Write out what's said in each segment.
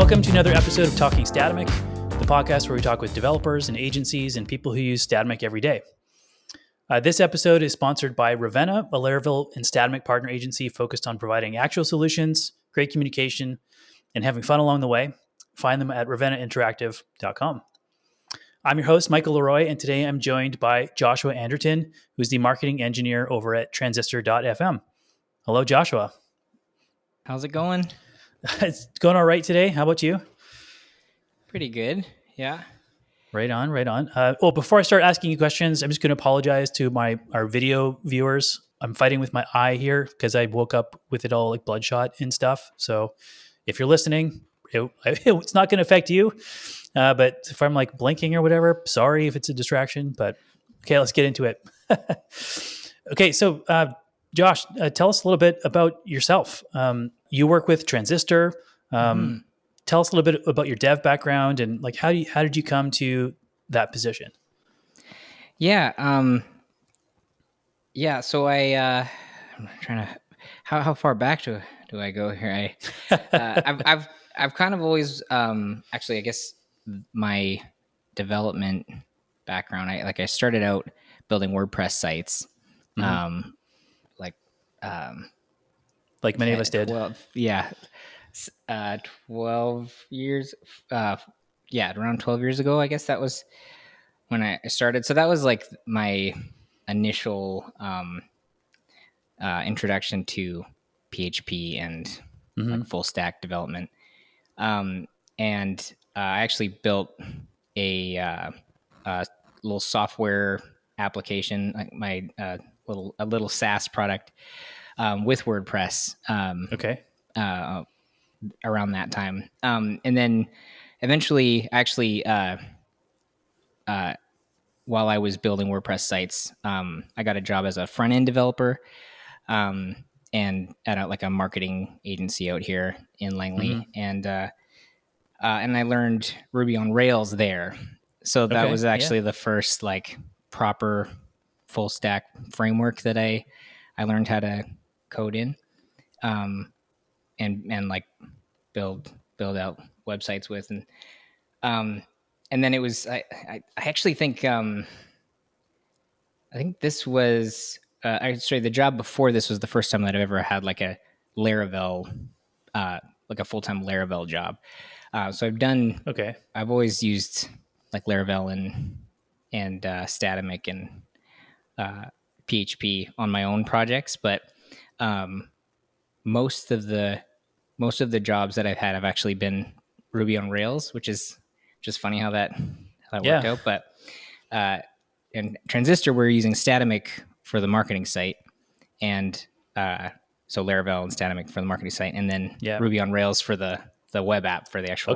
Welcome to another episode of Talking Statamic, the podcast where we talk with developers and agencies and people who use Statamic every day. This episode is sponsored by Ravenna, a Laravel and Statamic partner agency focused on providing actual solutions, great communication, and having fun along the way. Find them at ravennainteractive.com. I'm your host, Michael Leroy, and today I'm joined by Joshua Anderton, who's the marketing engineer over at transistor.fm. Hello, Joshua. How's it going? It's going all right today. How about you? Pretty good. Yeah. Right on. Well, before I start asking you questions, I'm just going to apologize to our video viewers. I'm fighting with my eye here because I woke up with it all like bloodshot and stuff. So if you're listening, it's not going to affect you. But if I'm like blinking or whatever, sorry if it's a distraction. But okay, let's get into it. Okay, so Josh, tell us a little bit about yourself. You work with Transistor. Tell us a little bit about your dev background and like how did you come to that position? Yeah. So I'm trying to. How far back do I go here? I've kind of always actually I guess my development background. I started out building WordPress sites. Like many of us did. 12 years. Around 12 years ago, I guess that was when I started. So that was like my initial introduction to PHP and like full stack development. And I actually built a little software application, like my a little SaaS product with WordPress. Okay. Around that time. And then eventually, actually, while I was building WordPress sites, I got a job as a front end developer, and at a marketing agency out here in Langley, and I learned Ruby on Rails there. So that was actually the first like proper full stack framework that I learned how to code in, and like build out websites with, and then it was I actually think this was the job before this was the first time that I've ever had like a Laravel like a full-time Laravel job. So I've always used like Laravel and Statamic and PHP on my own projects, but most of the jobs that I've had have actually been Ruby on Rails, which is just funny how that worked out. But in Transistor, we're using Statamic for the marketing site, and so Laravel and Statamic for the marketing site, and then Ruby on Rails for the web app for the actual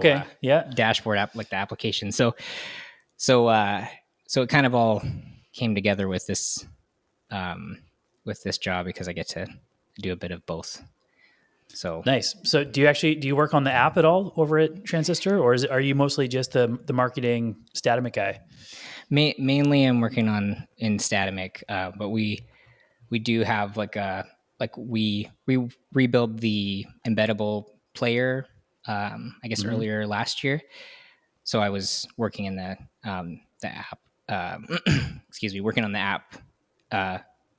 dashboard app, like the application. So it kind of all came together with this job because I get to do a bit of both. So nice. So do you work on the app at all over at Transistor, or are you mostly just the marketing Statamic guy? Mainly I'm working in Statamic, but we do have we rebuild the embeddable player, I guess earlier last year. So I was working in the app, working on the app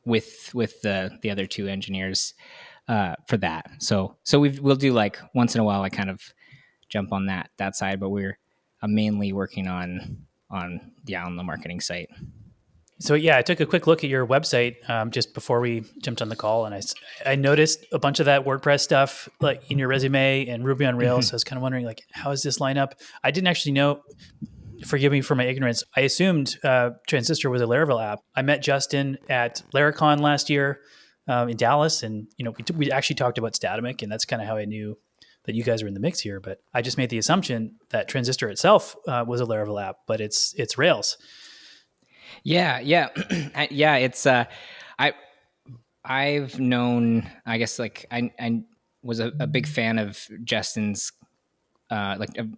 with the other two engineers for that. So we'll do like once in a while I kind of jump on that side, but I'm mainly working on the marketing site. So I took a quick look at your website just before we jumped on the call, and I noticed a bunch of that WordPress stuff like in your resume and Ruby on Rails. So I was kind of wondering like, how does this line up? I didn't actually know. Forgive me for my ignorance. I assumed Transistor was a Laravel app. I met Justin at Laracon last year in Dallas, and we actually talked about Statamic, and that's kind of how I knew that you guys are in the mix here. But I just made the assumption that Transistor itself was a Laravel app, but it's Rails. Yeah. It's I've known, I guess, like I was a big fan of Justin's, the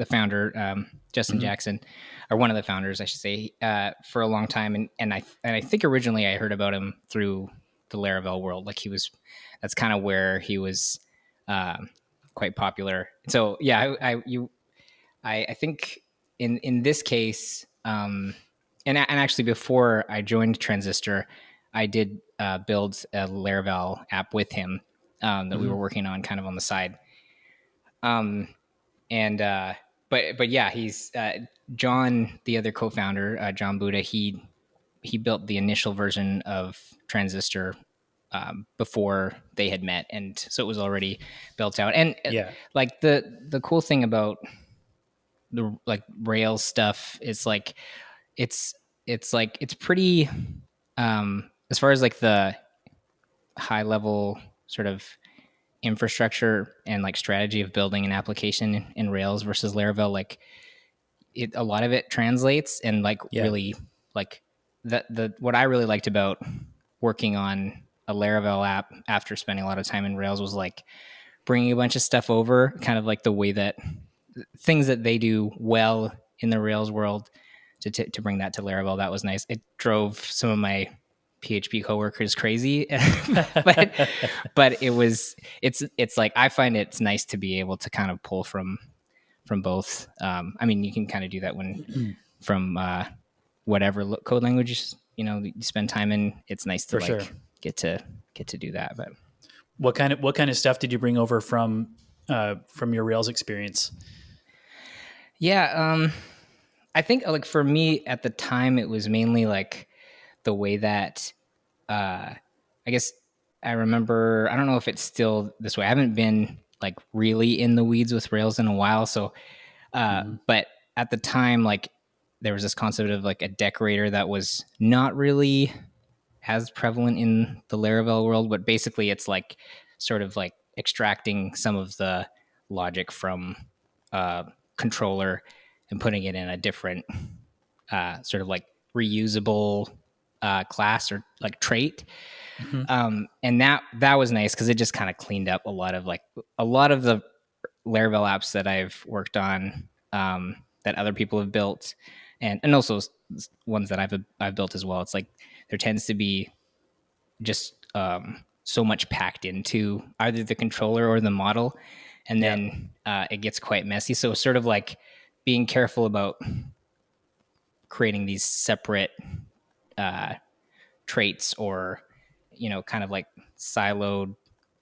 founder, Justin Jackson, or one of the founders, I should say, for a long time, and I think originally I heard about him through the Laravel world. Like that's kind of where he was quite popular. So yeah, I think in this case, and actually before I joined Transistor, I did build a Laravel app with him that we were working on kind of on the side. And but yeah, he's John, the other co-founder, John Buddha. He built the initial version of Transistor before they had met, and so it was already built out. And Yeah. like the cool thing about the like Rails stuff is like it's it's pretty as far as like the high level sort of infrastructure and like strategy of building an application in Rails versus Laravel, like a lot of it translates. And like Yeah. really like the what I really liked about working on a Laravel app after spending a lot of time in Rails was like bringing a bunch of stuff over, kind of like the way that things that they do well in the Rails world to bring that to Laravel. That was nice. It drove some of my PHP coworkers crazy, but it's like I find it's nice to be able to kind of pull from both. I mean, you can kind of do that when from whatever code language you spend time in. It's nice to For sure. like get to do that. But What kind of stuff did you bring over from your Rails experience? yeah, I think like for me at the time it was mainly like the way that I guess I remember. I don't know if it's still this way. I haven't been like really in the weeds with Rails in a while, so but at the time, like there was this concept of like a decorator that was not really as prevalent in the Laravel world, but basically it's like sort of like extracting some of the logic from controller and putting it in a different sort of like reusable class or like trait. Mm-hmm. And that was nice because it just kind of cleaned up a lot of the Laravel apps that I've worked on, that other people have built, and also ones that I've built as well. It's like there tends to be just so much packed into either the controller or the model, and Yeah. then it gets quite messy. So sort of like being careful about creating these separate traits or kind of like siloed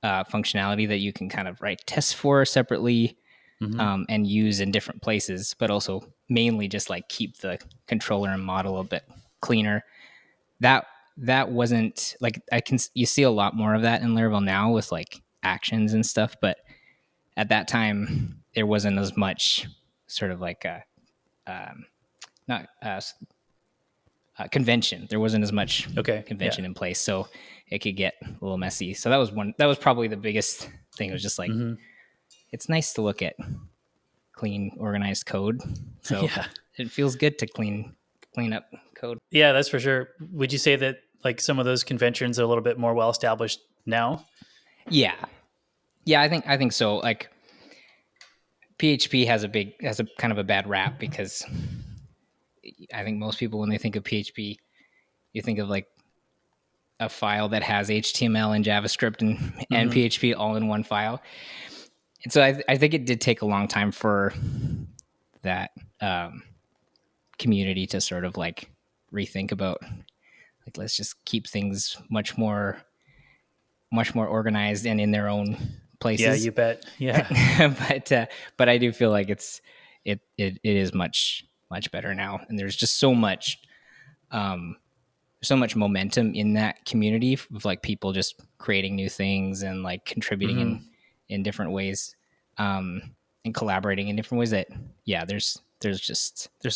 functionality that you can kind of write tests for separately, Mm-hmm. and use in different places, but also mainly just like keep the controller and model a bit cleaner. That wasn't like you see a lot more of that in Laravel now with like actions and stuff, but at that time there wasn't as much sort of like a not convention. There wasn't as much Okay. Yeah. convention in place, so it could get a little messy. So that was one. That was probably the biggest thing. It was just like Mm-hmm. it's nice to look at clean, organized code. So Yeah. it feels good to clean up code. Yeah, that's for sure. Would you say that like some of those conventions are a little bit more well established now? Yeah, yeah. I think so. Like PHP has a kind of a bad rap because I think most people when they think of PHP, you think of like a file that has HTML and JavaScript and Mm-hmm. PHP all in one file. And so I think it did take a long time for that community to sort of like rethink about like let's just keep things much more organized and in their own Yeah, places. you bet. Yeah. But I do feel like it is much better now, and there's just so much momentum in that community of like people just creating new things and like contributing Mm-hmm. in different ways, and collaborating in different ways that yeah there's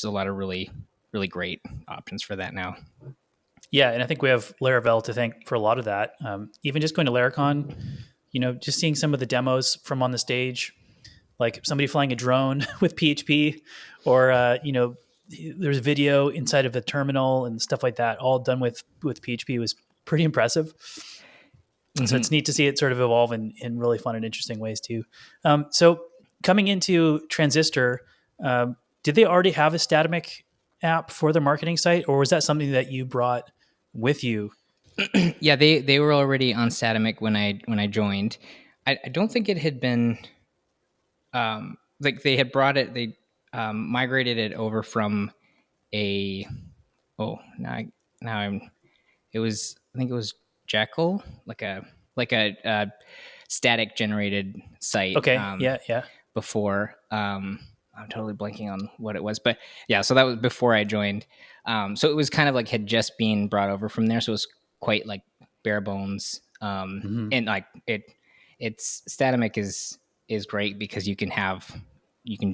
a lot of really great options for that now. Yeah, and I think we have Laravel to thank for a lot of that. Even just going to Laracon, just seeing some of the demos from on the stage, like somebody flying a drone with PHP, or there's a video inside of a terminal and stuff like that, all done with PHP was pretty impressive. So it's neat to see it sort of evolve in really fun and interesting ways too. So coming into Transistor, did they already have a Statamic app for their marketing site, or was that something that you brought with you? Yeah, they were already on Statamic when I joined. I don't think it had been. like they had brought it, they migrated it over from a oh now I'm it was I think it was Jekyll, like a static generated site Okay. Yeah. Yeah. before. I'm totally blanking on what it was, but yeah, so that was before I joined. So it was kind of like had just been brought over from there, so it was quite like bare bones. Hmm. And like it's Statamic is great because you can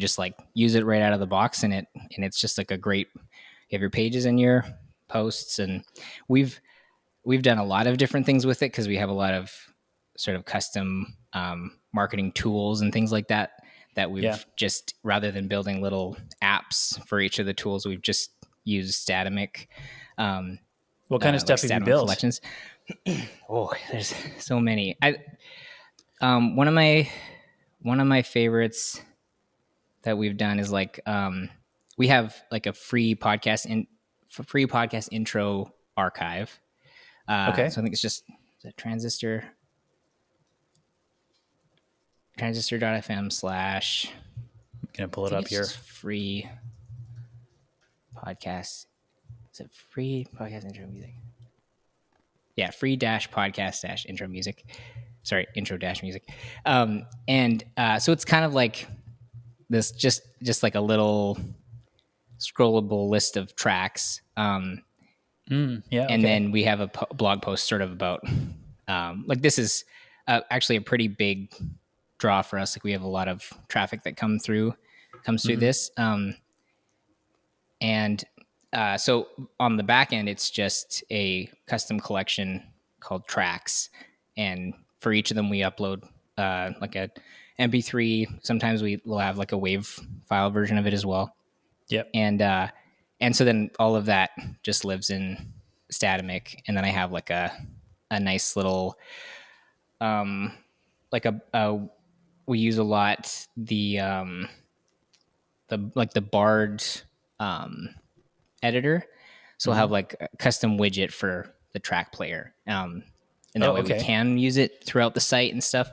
just like use it right out of the box, and it's just like a great. You have your pages and your posts, and we've we've done a lot of different things with it because we have a lot of sort of custom marketing tools and things like that that Yeah. we've just rather than building little apps for each of the tools, we've just used Statamic, um, What kind of like stuff have you Statamic built? collections. Oh, there's so many. One of my favorites that we've done is like we have like a free podcast intro archive. Okay. So I think it's just the transistor.fm slash, I'm gonna pull I it think up it's here. just free podcast. Is it free podcast intro music? Yeah, free dash podcast dash intro music. Sorry, intro dash music. And so it's kind of like this, just like a little scrollable list of tracks. Yeah. And Okay. then we have a blog post sort of about like this is actually a pretty big draw for us. Like we have a lot of traffic that comes through Hmm. this, and so on the back end, it's just a custom collection called tracks, and for each of them, we upload like a MP3. Sometimes we will have like a wave file version of it as well, Yep. and so then all of that just lives in Statamic, and then I have like a nice little like a we use a lot the like the Bard um, editor, so we'll Hmm. have like a custom widget for the track player, and that Oh, way we okay. can use it throughout the site and stuff,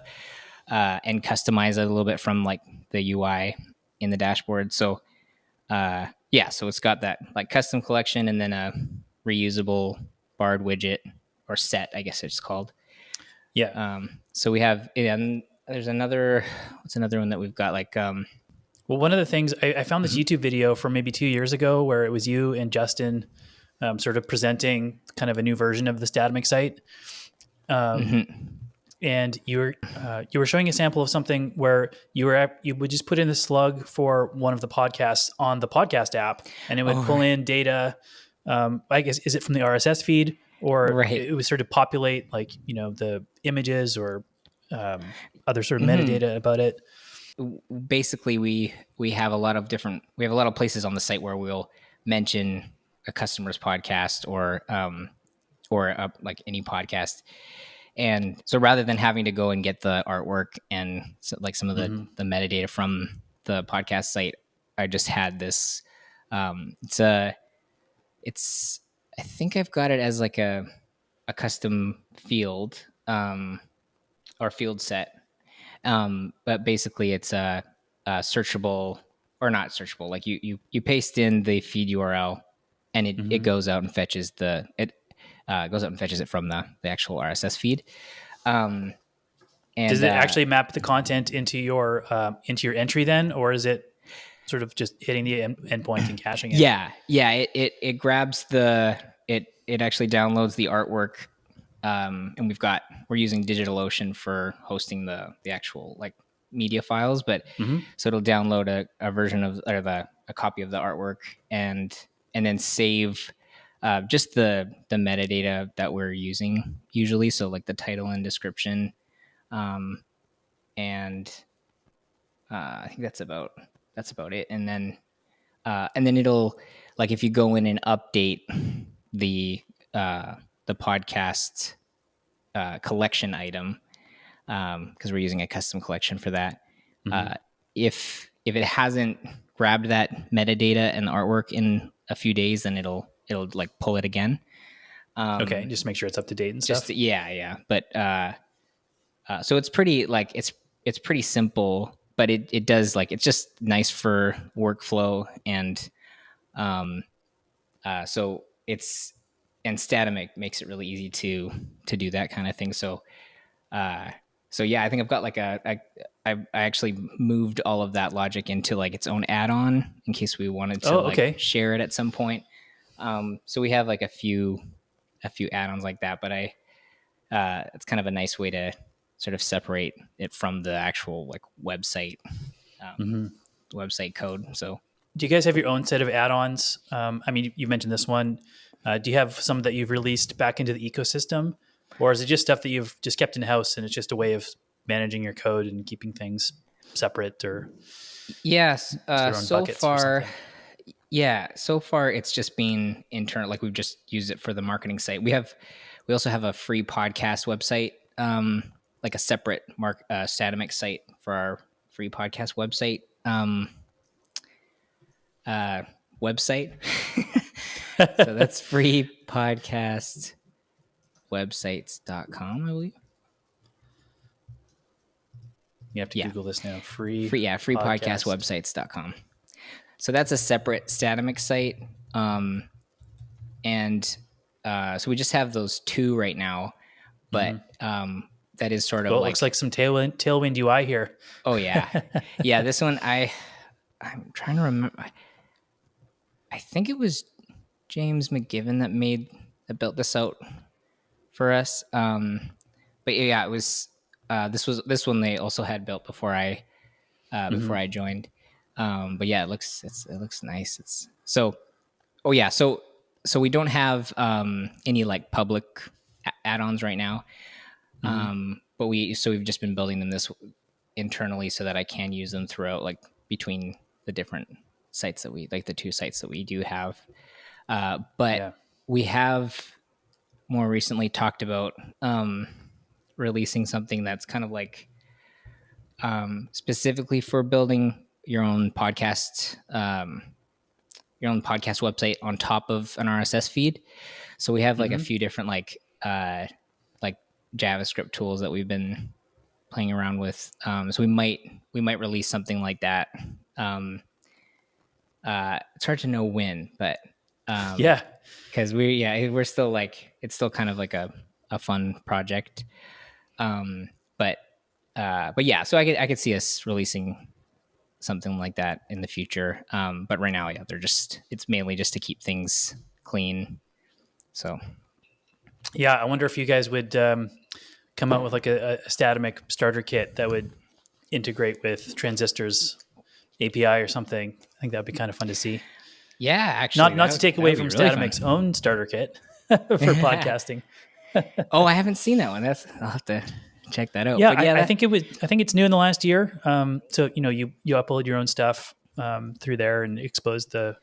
and customize it a little bit from like the UI in the dashboard. So yeah, so it's got that like custom collection and then a reusable Bard widget or set, I guess it's called. Yeah. So we have, and there's another, what's another one that we've got like, Well, one of the things I found this mhm, YouTube video from maybe 2 years ago where it was you and Justin sort of presenting kind of a new version of the Statamic site. mhm. And you were showing a sample of something where you would just put in the slug for one of the podcasts on the podcast app, and it would Oh, pull in data. I guess is it from the RSS feed, or right. it would sort of populate like the images or other sort of Hmm. metadata about it. Basically, we have a lot of different, we have a lot of places on the site where we'll mention a customer's podcast or like any podcast. And so rather than having to go and get the artwork and so, like some of Hmm. the metadata from the podcast site, I just had this. It's it's I think I've got it as like a custom field or field set, but basically it's a searchable or not searchable. Like you paste in the feed URL, and it Hmm. goes out and fetches goes out and fetches it from the actual RSS feed. Um, Does and it actually map the content into your entry then, or is it sort of just hitting the endpoint and caching it? yeah, it grabs it actually downloads the artwork, and we're using DigitalOcean for hosting the actual like media files, but Hmm. so it'll download a version of or a copy of the artwork and then save just the metadata that we're using usually, so like the title and description, um, and I think that's about it, and then it'll like if you go in and update the the podcast collection item, because we're using a custom collection for that. Hmm. Uh, if it hasn't grabbed that metadata and the artwork in a few days, then it'll like pull it again. Okay, Um, just make sure it's up to date and just stuff. yeah, but so it's pretty like it's pretty simple. but it does like, it's just nice for workflow. And so it's, and Statamic makes it really easy to do that kind of thing. Uh, so yeah, I think I've got like I actually moved all of that logic into like its own add-on in case we wanted to Oh, like okay. share it at some point. So we have like a few add-ons like that, but it's kind of a nice way to sort of separate it from the actual like website website code. So Do you guys have your own set of add-ons? I mean, you mentioned this one. Do you have some that you've released back into the ecosystem, or is it just stuff that you've just kept in house and it's just a way of managing your code and keeping things separate, or yes, their own so buckets or far, something? yeah, so far it's just been internal. Like we've just used it for the marketing site. We also have a free podcast website, like a separate Statamic site for our free podcast website. So that's freepodcastwebsites.com, I believe. You have to Yeah. Google this now. Free podcast. Freepodcastwebsites.com. So that's a separate Statamic site. And so we just have those two right now, but that is sort of Well, it like, looks like some tailwind UI here. oh yeah. Yeah, this one I'm trying to remember. I think it was James McGivern that built this out for us. But yeah, it was this one they also had built before I joined. But yeah, it looks nice. It's so, oh yeah, so we don't have any like public add-ons right now. But we've just been building them this internally so that I can use them throughout, like between the different sites that we like, the two sites that we do have. But Yeah. we have more recently talked about releasing something that's kind of like specifically for building your own podcast website on top of an RSS feed. So we have like a few different like JavaScript tools that we've been playing around with. So we might release something like that. It's hard to know when, but Yeah. because we're still like, it's still kind of like a fun project. But yeah, so I could see us releasing something like that in the future. But right now, yeah, it's mainly just to keep things clean. So Yeah. I wonder if you guys would come out with like a Statamic starter kit that would integrate with Transistor's API or something. I think that'd be kind of fun to see. yeah, actually, Not to take away from really Statamic's own starter kit for podcasting. Oh, I haven't seen that one. I'll have to check that out. Yeah, But yeah, I think it's new in the last year. So you upload your own stuff through there and expose the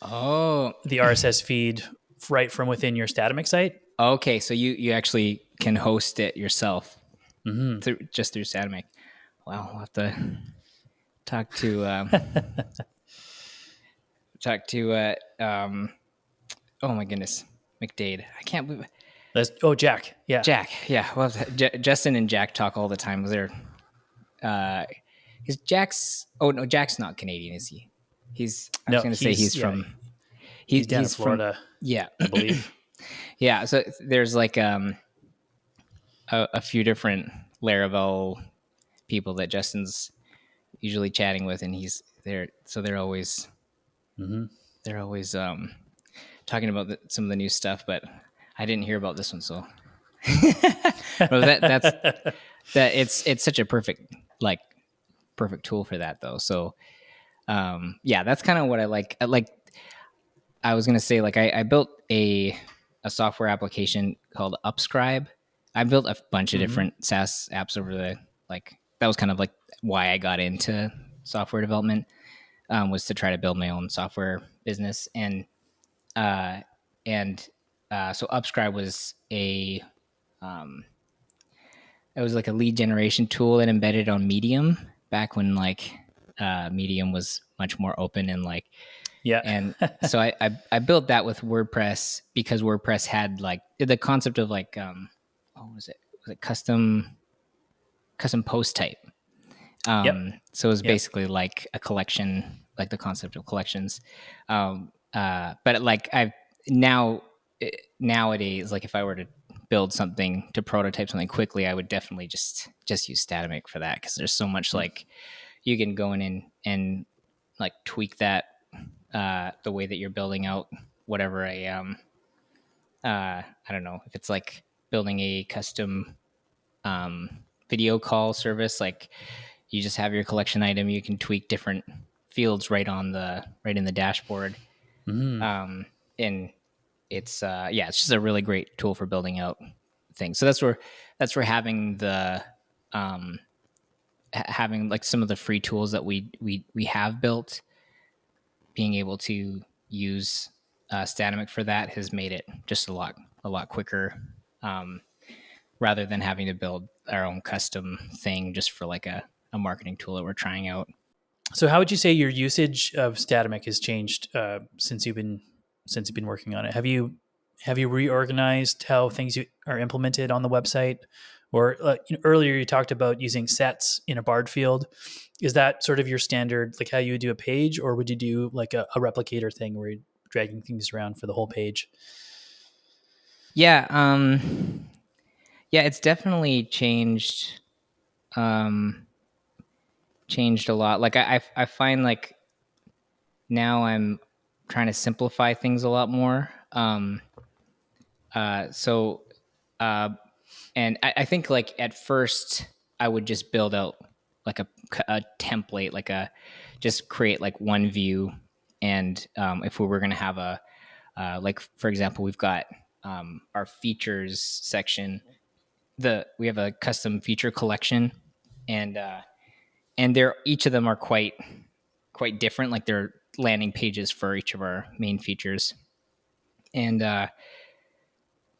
RSS feed right from within your Statamic site. okay. So you actually can host it yourself through Statamic. Wow, I'll have to talk to oh my goodness, McDade. I can't believe it. Jack. Yeah. Jack. Yeah. Well, Justin and Jack talk all the time. They're is Jack's? Oh no, Jack's not Canadian, is he? I was going to say he's from. He's down in Florida. Yeah, I believe. Yeah. So there's like a few different Laravel people that Justin's usually chatting with, and he's there. So they're always talking about some of the new stuff, but I didn't hear about this one. So it's such a perfect tool for that though. So yeah, that's kind of what I like. I was gonna say, like, I built a software application called Upscribe. I built a bunch of different SaaS apps over that was kind of like why I got into software development, was to try to build my own software business. And so Upscribe was it was like a lead generation tool that embedded on Medium back when Medium was much more open and yeah. And so I built that with WordPress because WordPress had the concept of what was it? Was it custom post type? Yep. So it was Yep. basically like a collection, like the concept of collections. But like I've now nowadays, like if I were to build something to prototype something quickly, I would definitely just use Static for that, because there's so much like you can go in and like tweak that the way that you're building out whatever I don't know if it's like building a custom um, video call service. Like you just have your collection item, you can tweak different fields right in the dashboard, Mm-hmm. and it's just a really great tool for building out things. So that's where having the having like some of the free tools that we have built, being able to use Statamic for that has made it just a lot quicker, um, rather than having to build our own custom thing just for like a marketing tool that we're trying out. So, how would you say your usage of Statamic has changed since you've been working on it? Have you reorganized how things are implemented on the website? Or earlier you talked about using sets in a barred field. Is that sort of your standard, like how you would do a page, or would you do like a replicator thing where you're dragging things around for the whole page? Yeah, yeah, it's definitely um, changed a lot. Like I find like now I'm trying to simplify things a lot more. So uh, and I think like at first I would just build out like a template, like a just create like one view, and if we were going to have a like for example, we've got our features section. We have a custom feature collection, and they're each of them are quite different. Like they're landing pages for each of our main features, and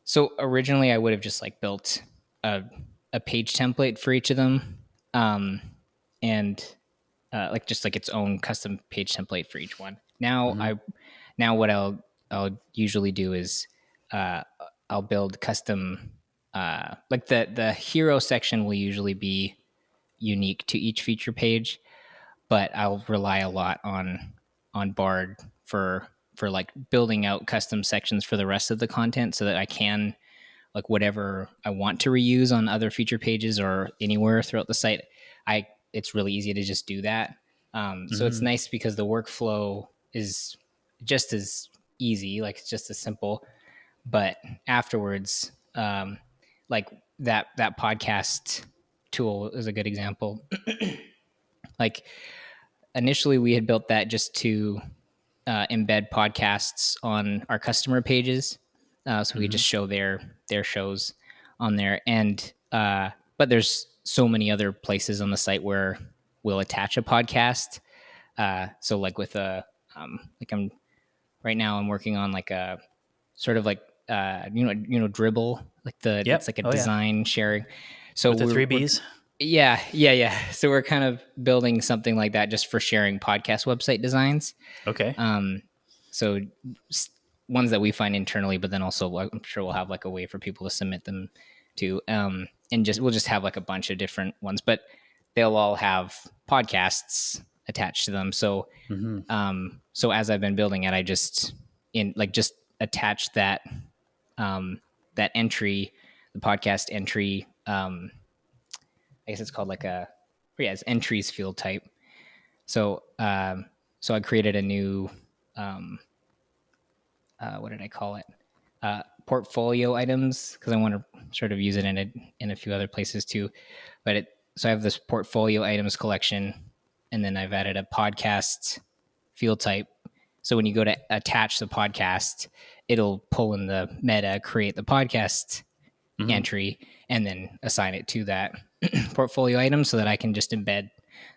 so originally I would have just like built a a page template for each of them, um, and like just like its own custom page template for each one. Mm-hmm. Now what I'll usually do is uh, I'll build custom like the hero section will usually be unique to each feature page, but I'll rely a lot on Bard for like building out custom sections for the rest of the content, so that I can like whatever I want to reuse on other feature pages or anywhere throughout the site. I It's really easy to just do that. So it's Mm-hmm. nice because the workflow is just as easy, like it's just as simple. But afterwards, like that podcast tool is a good example. Like initially, we had built that just to embed podcasts on our customer pages, so we Mm-hmm. just show their shows on there. And but there's so many other places on the site where we'll attach a podcast. So like with a like I'm right now I'm working on like a sort of like Dribble, like it's Yep. like a Oh yeah. design sharing. So With the three we're Bs. yeah. So we're kind of building something like that just for sharing podcast website designs. Okay. Um, so ones that we find internally, but then also I'm sure we'll have like a way for people to submit them to. And we'll just have like a bunch of different ones, but they'll all have podcasts attached to them. So Mm-hmm. so as I've been building it, I just attach um, that entry, the podcast entry. I guess it's called like it's entries field type. So so I created a new um, what did I call it? Portfolio items, because I want to sort of use it in a few other places too. But so I have this portfolio items collection, and then I've added a podcast field type. So when you go to attach the podcast, it'll pull in the meta, create the podcast Mm-hmm. entry, and then assign it to that portfolio item, so that I can just embed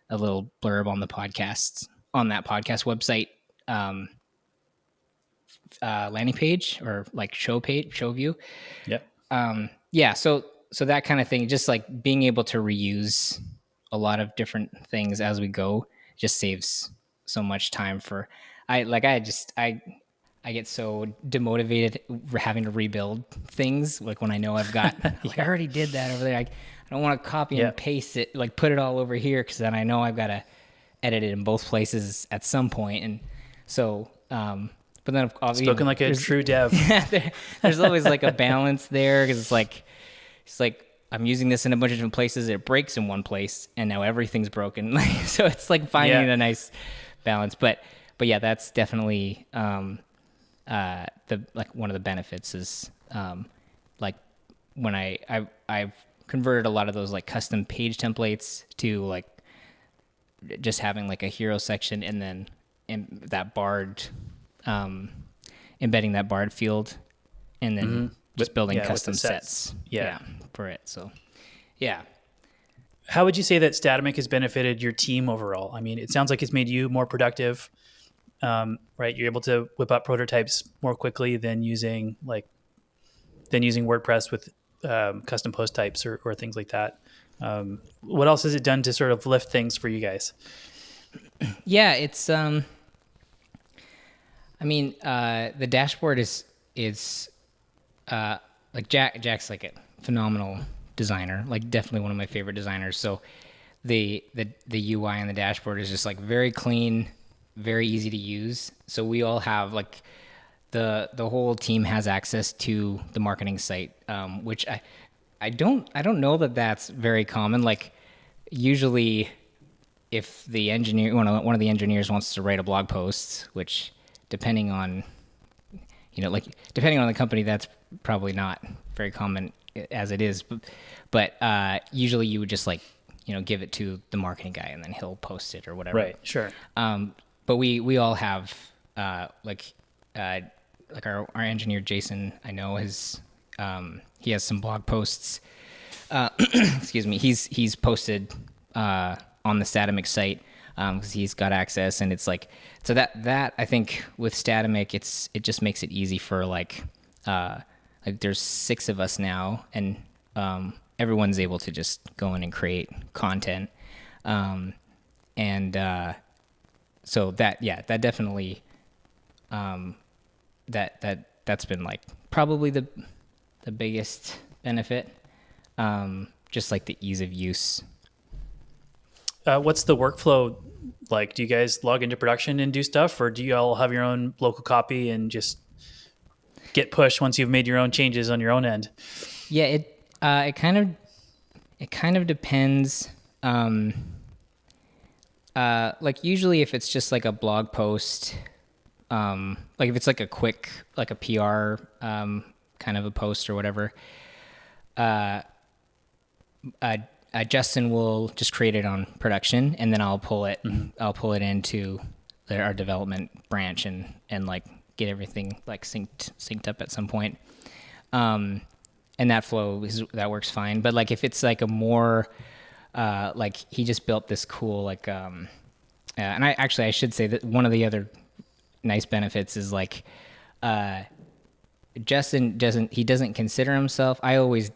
a little blurb on the podcast on that podcast website um, landing page, or like show view. Yep. Yeah, so that kind of thing, just like being able to reuse a lot of different things as we go, just saves so much time for I I get so demotivated having to rebuild things. Like when I know I've got, like I already did that over there. I don't want to copy and paste it, like put it all over here, because then I know I've got to edit it in both places at some point. And so, but then Spoken like a true dev. there's always like a balance there, because it's like I'm using this in a bunch of different places. It breaks in one place, and now everything's broken. So it's like finding a nice balance. But yeah, that's definitely the like one of the benefits is like when I've converted a lot of those like custom page templates to like just having like a hero section, and then that bard, embedding that bard field, and then just building custom sets. For it. So, yeah. How would you say that Statamic has benefited your team overall? I mean, it sounds like it's made you more productive, right? You're able to whip up prototypes more quickly than using WordPress with custom post types or things like that. What else has it done to sort of lift things for you guys? Yeah, it's I mean, the dashboard is like Jack's like a phenomenal designer, like definitely one of my favorite designers. So the UI on the dashboard is just like very clean, very easy to use. So we all have like the whole team has access to the marketing site, which I don't know that that's very common. Like usually if the engineer, one of the engineers wants to write a blog post, which depending on the company, that's probably not very common as it is. But usually you would just like, give it to the marketing guy and then he'll post it or whatever. Right. Sure. But we all have, like our engineer, Jason, I know he has some blog posts, excuse me. He's posted, on the Statamic site, because he's got access, and it's like, so that I think with Statamic, it just makes it easy for like there's 6 of us now, and everyone's able to just go in and create content, and so that definitely that's been like probably the biggest benefit, just like the ease of use. What's the workflow like? Do you guys log into production and do stuff, or do you all have your own local copy and just get pushed once you've made your own changes on your own end? Yeah, it kind of depends. Like usually if it's just like a blog post, like if it's like a quick, like a PR kind of a post or whatever, Justin will just create it on production, and then I'll pull it. I'll pull it into our development branch and like get everything like synced up at some point. And that that works fine. But like if it's like a more like he just built this cool like and I should say that one of the other nice benefits is like Justin doesn't consider himself. I always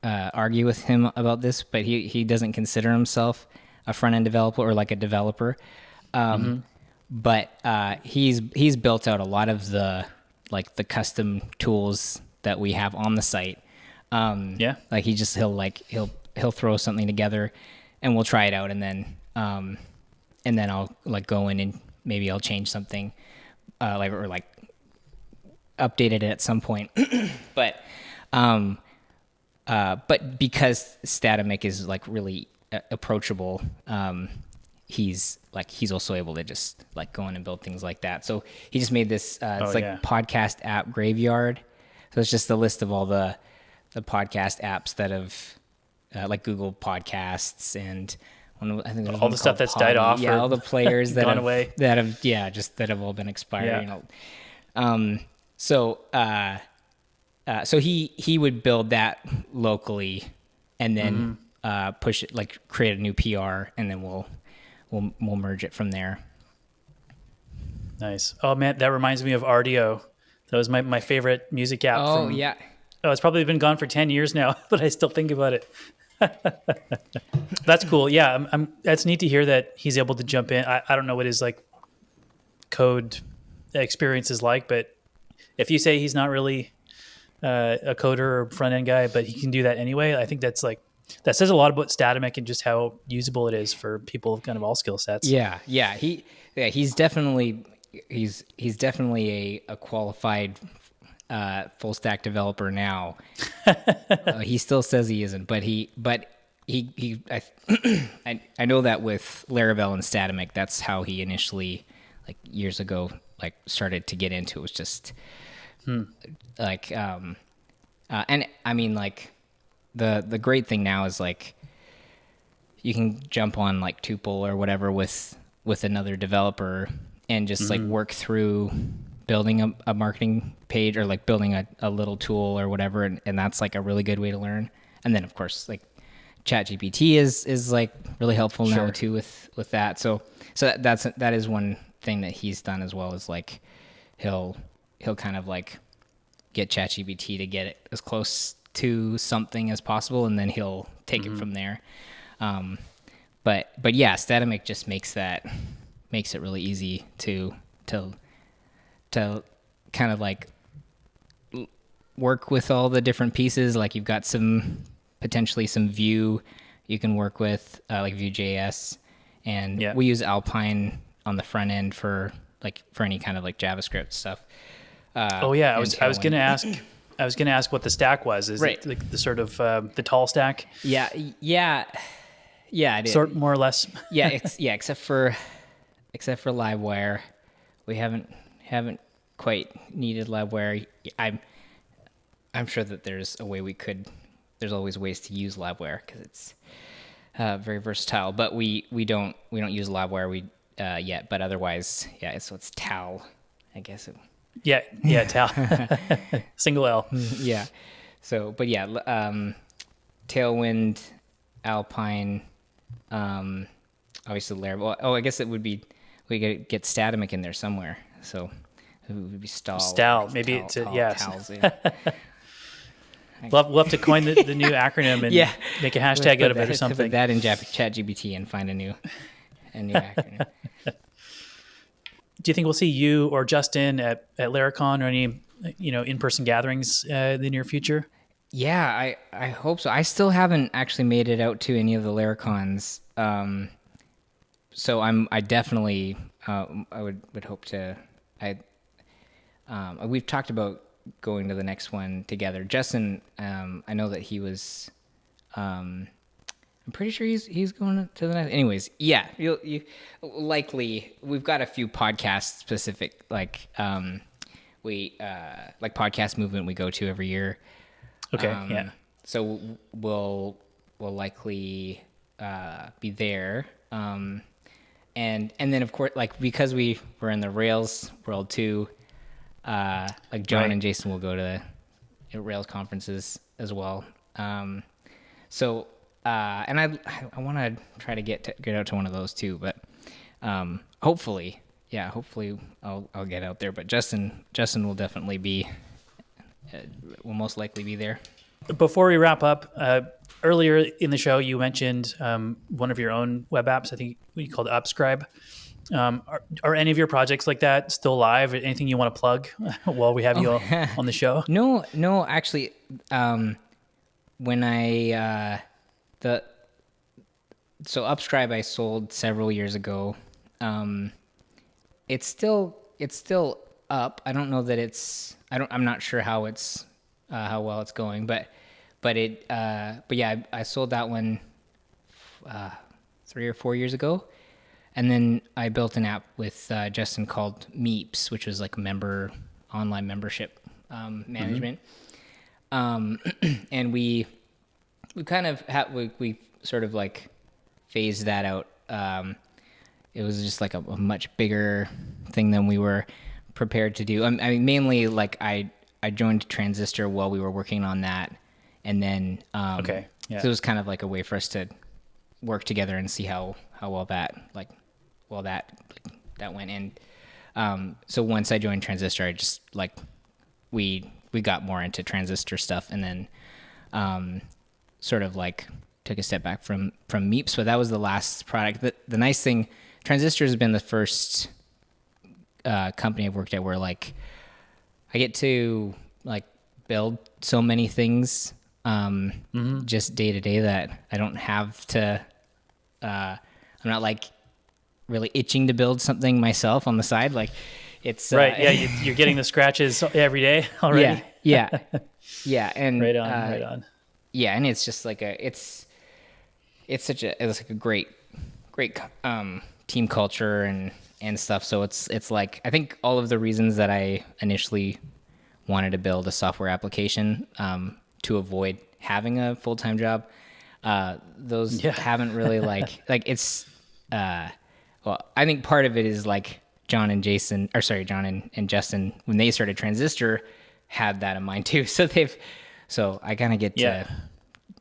argue with him about this, but he doesn't consider himself a front-end developer or like a developer. But he's built out a lot of the custom tools that we have on the site. Like he'll throw something together and we'll try it out, and then I'll like go in and maybe I'll change something or updated it at some point. But because Statamic is like really approachable, he's also able to just like go in and build things like that. So he just made this podcast app graveyard. So it's just a list of all the podcast apps that have like Google Podcasts and I think all the stuff that's died off. Yeah, all the players that gone have away. That have all been expired. Yeah. So he would build that locally, and then push it, like create a new PR, and then we'll merge it from there. Nice. Oh man, that reminds me of RDO. That was my favorite music app. Oh yeah. Oh, it's probably been gone for 10 years now, but I still think about it. That's cool. Yeah, that's neat to hear that he's able to jump in. I don't know what his like code experience is like. But if you say he's not really a coder or front end guy, but he can do that anyway, I think that's like that says a lot about Statamic and just how usable it is for people of kind of all skill sets. He's definitely a qualified full stack developer now. He still says he isn't, but he I know that with Laravel and Statamic, that's how he initially, like years ago, like started to get into it. Was just like and I mean, like the great thing now is like you can jump on like Tuple or whatever with another developer and just like work through building a marketing page or like building a little tool or whatever, and that's like a really good way to learn. And then of course like ChatGPT is like really helpful now too with that. So that is one thing that he's done as well, is like he'll kind of like get ChatGPT to get it as close to something as possible, and then he'll take it from there. But yeah, Statamic just makes it really easy to kind of like work with all the different pieces. Like you've got potentially some Vue you can work with, like Vue.js, and we use Alpine on the front end for any kind of like JavaScript stuff. I was gonna ask what the stack was. Is it like the sort of the tall stack? Yeah, it is. Sort more or less. Except for Livewire, we haven't quite needed Livewire. I'm sure that there's a way we could. There's always ways to use Livewire because it's very versatile. But we don't use Livewire yet. But otherwise, so it's Tal, I guess. Tal. Single L. Yeah. So, but Tailwind, Alpine, obviously Laravel. Oh, I guess it would be, we could get Statamic in there somewhere. So it would be Stal. Maybe it's Tals, We'll have to coin the new acronym and make a hashtag out of it or something. Put that in ChatGPT and find a new acronym. Do you think we'll see you or Justin at Laracon or any in-person gatherings in the near future? Yeah, I hope so. I still haven't actually made it out to any of the Laracons, so I definitely I would hope to. We've talked about going to the next one together. Justin, I know that he was. I'm pretty sure he's going to the next. Anyways, yeah, you likely we've got a few podcast specific like podcast movement we go to every year. Okay. So we'll likely be there. And then of course, like because we were in the Rails world too, like John and Jason will go to Rails conferences as well. So and I want to try to get out to one of those too, but hopefully I'll get out there. But Justin will definitely will most likely be there. Before we wrap up, earlier in the show you mentioned one of your own web apps. I think you called Upscribe. Are any of your projects like that still live? Anything you want to plug while we have you on the show? No, actually, when so Upscribe I sold several years ago. It's still up. I don't know that I'm not sure how well it's going, but I sold that one 3 or 4 years ago. And then I built an app with Justin called Meeps, which was like online membership management. And we kind of we sort of like phased that out. It was just like a much bigger thing than we were prepared to do. I mean, mainly like I joined Transistor while we were working on that, and then so it was kind of like a way for us to work together and see how well that went. And so once I joined Transistor, I just like we got more into Transistor stuff, and then sort of like took a step back from Meeps. But that was the last product. The nice thing, Transistor has been the first company I've worked at where like I get to like build so many things just day to day that I don't have to. I'm not like really itching to build something myself on the side. Like it's Right. Yeah. You're getting the scratches every day already. Yeah, and Right on. Right on. yeah, and it's just like it's like a great team culture and stuff. So it's like I think all of the reasons that I initially wanted to build a software application to avoid having a full-time job, those haven't really like it's well, I think part of it is like John and Justin, when they started Transistor, had that in mind too. So I kind of get to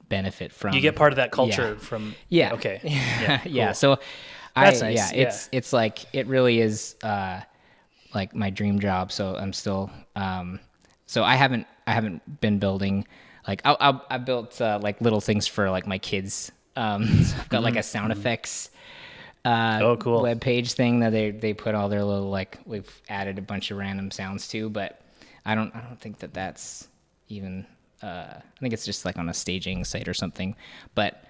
benefit from. You get part of that culture from. Yeah. Okay. Yeah. Cool. Yeah. So That's nice. it's like, it really is like my dream job. So I'm still, so I haven't been building, like I built like little things for like my kids. So I've got like a sound effects cool. web page thing that they put all their little, like, we've added a bunch of random sounds to, but I don't think that's even I think it's just like on a staging site or something. But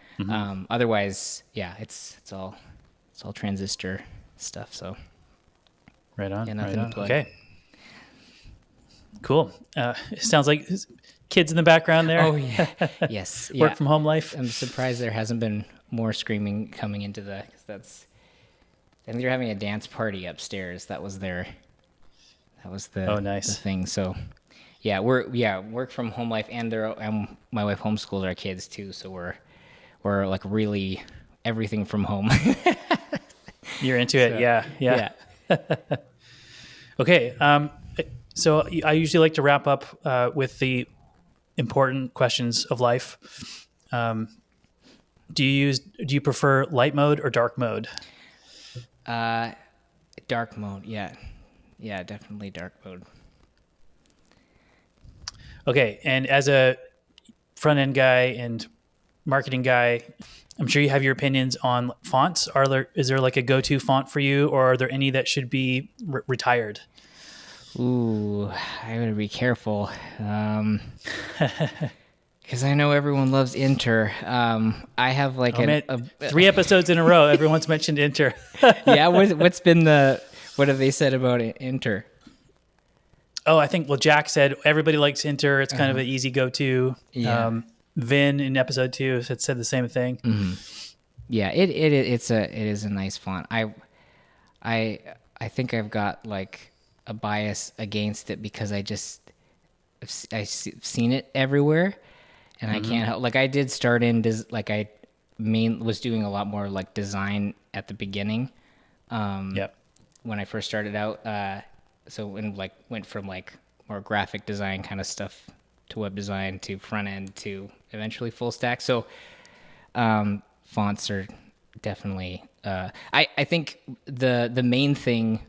otherwise, yeah, it's all Transistor stuff. So right on. yeah, nothing to plug. Okay. Cool. Sounds like kids in the background there. Oh yeah, yes. Work from home life. I'm surprised there hasn't been more screaming coming into because I think they're having a dance party upstairs. That was the nice. the thing. So yeah, work from home life, and my wife homeschools our kids too. So we're like really everything from home. You're into it. Yeah. Okay. So I usually like to wrap up with the important questions of life. Do you prefer light mode or dark mode? Dark mode. Yeah, definitely dark mode. Okay. And as a front end guy and marketing guy, I'm sure you have your opinions on fonts. Is there like a go-to font for you, or are there any that should be retired? Ooh, I gotta be careful. Because I know everyone loves Inter. I have like 3 episodes in a row, everyone's mentioned Inter. Yeah, what have they said about Inter? Oh, I think, Jack said everybody likes Inter. It's kind of an easy go-to. Yeah. Vin in episode 2 said the same thing. Mm-hmm. Yeah, it is a nice font. I think I've got like a bias against it because I've seen it everywhere, and I can't help. Like I did start in was doing a lot more like design at the beginning. When I first started out, so when like went from like more graphic design kind of stuff to web design to front end to eventually full stack. So fonts are definitely I think the main thing,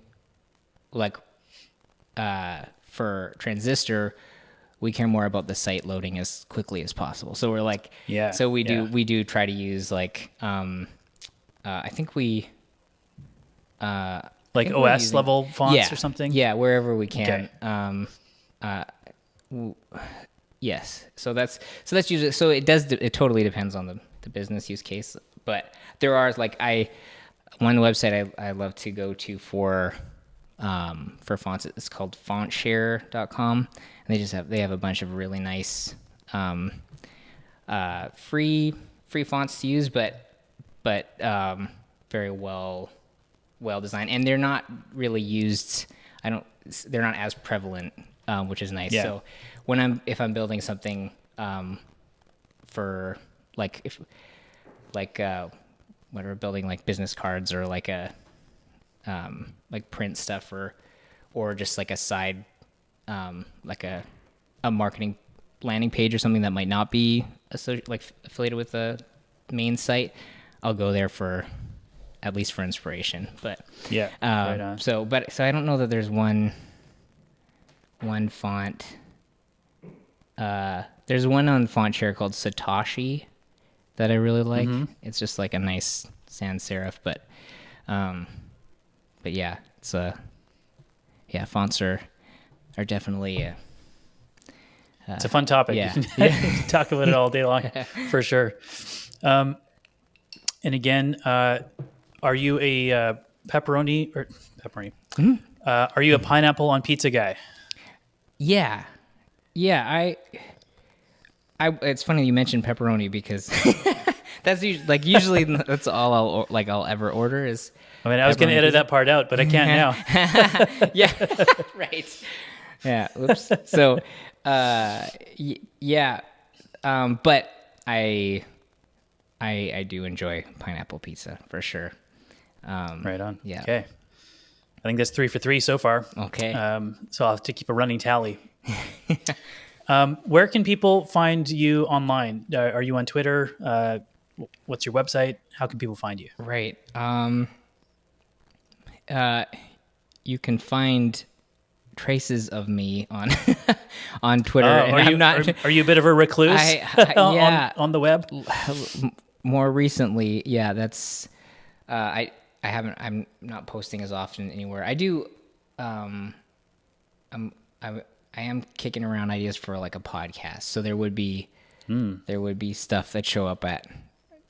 like for Transistor, we care more about the site loading as quickly as possible. So we're like, so we do try to use like I think we like OS level fonts or something. Yeah, wherever we can. Okay. Yes. So that's usually, so it totally depends on the business use case. But there are like one website I love to go to for fonts. It's called fontshare.com, and they have a bunch of really nice free fonts to use, but very well designed, and they're not really used. They're not as prevalent, which is nice. So if I'm building something for like when we're building like business cards or like a like print stuff or just like a side like a marketing landing page or something that might not be affiliated with the main site, I'll go there for at least for inspiration. But right on. So I don't know that there's one font. There's one on FontShare called Satoshi that I really like. It's just like a nice sans serif, but yeah, it's yeah, fonts are definitely it's a fun topic. yeah. You can talk about it all day long for sure. And again, are you a pepperoni? Are you a pineapple on pizza guy? Yeah. I it's funny you mentioned pepperoni because that's usually that's all I'll ever order is. I mean, I was going to edit that part out, but I can't now. Yeah, right. Yeah, oops. So, yeah, but I do enjoy pineapple pizza for sure. Right on. Yeah. Okay. I think that's 3 for 3 so far. Okay. So I'll have to keep a running tally. Where can people find you online? Are you on Twitter? What's your website? How can people find you? Right. You can find traces of me on on Twitter, and are you a bit of a recluse? Yeah, on the web. More recently, yeah, that's I haven't. I'm not posting as often anywhere. I do. I am kicking around ideas for like a podcast, so there would be stuff that show up at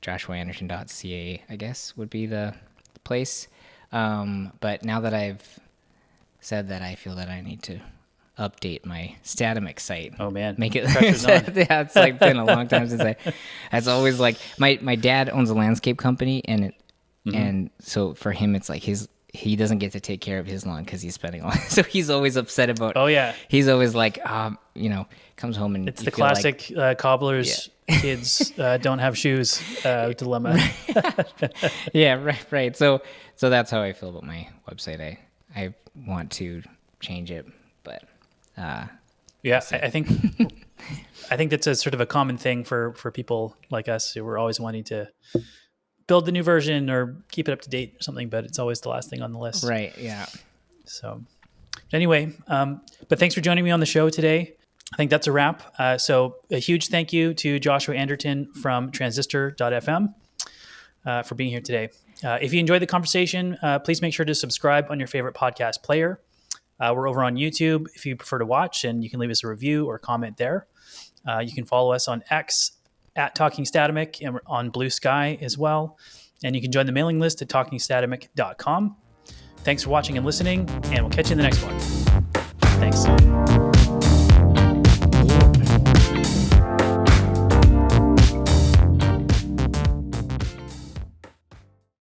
joshuaanderton.ca, I guess would be the place. But now that I've said that, I feel that I need to update my Statamic site. Oh man, make it. Yeah, it's like been a long time since It's always like my dad owns a landscape company, and and so for him it's like he doesn't get to take care of his lawn because he's spending all. So he's always upset about. Oh yeah, he's always like, comes home and it's the classic cobbler's kids don't have shoes dilemma. Yeah, right. So that's how I feel about my website. I want to change it, but yeah, I think that's a sort of a common thing for people like us who were always wanting to build the new version or keep it up to date or something, but it's always the last thing on the list. Right. Yeah. So anyway, but thanks for joining me on the show today. I think that's a wrap. So a huge thank you to Joshua Anderton from transistor.fm for being here today. If you enjoyed the conversation, please make sure to subscribe on your favorite podcast player. We're over on YouTube if you prefer to watch, and you can leave us a review or comment there. You can follow us on X at Talking Statamic and we're on Blue Sky as well. And you can join the mailing list at talkingstatamic.com. Thanks for watching and listening, and we'll catch you in the next one. Thanks.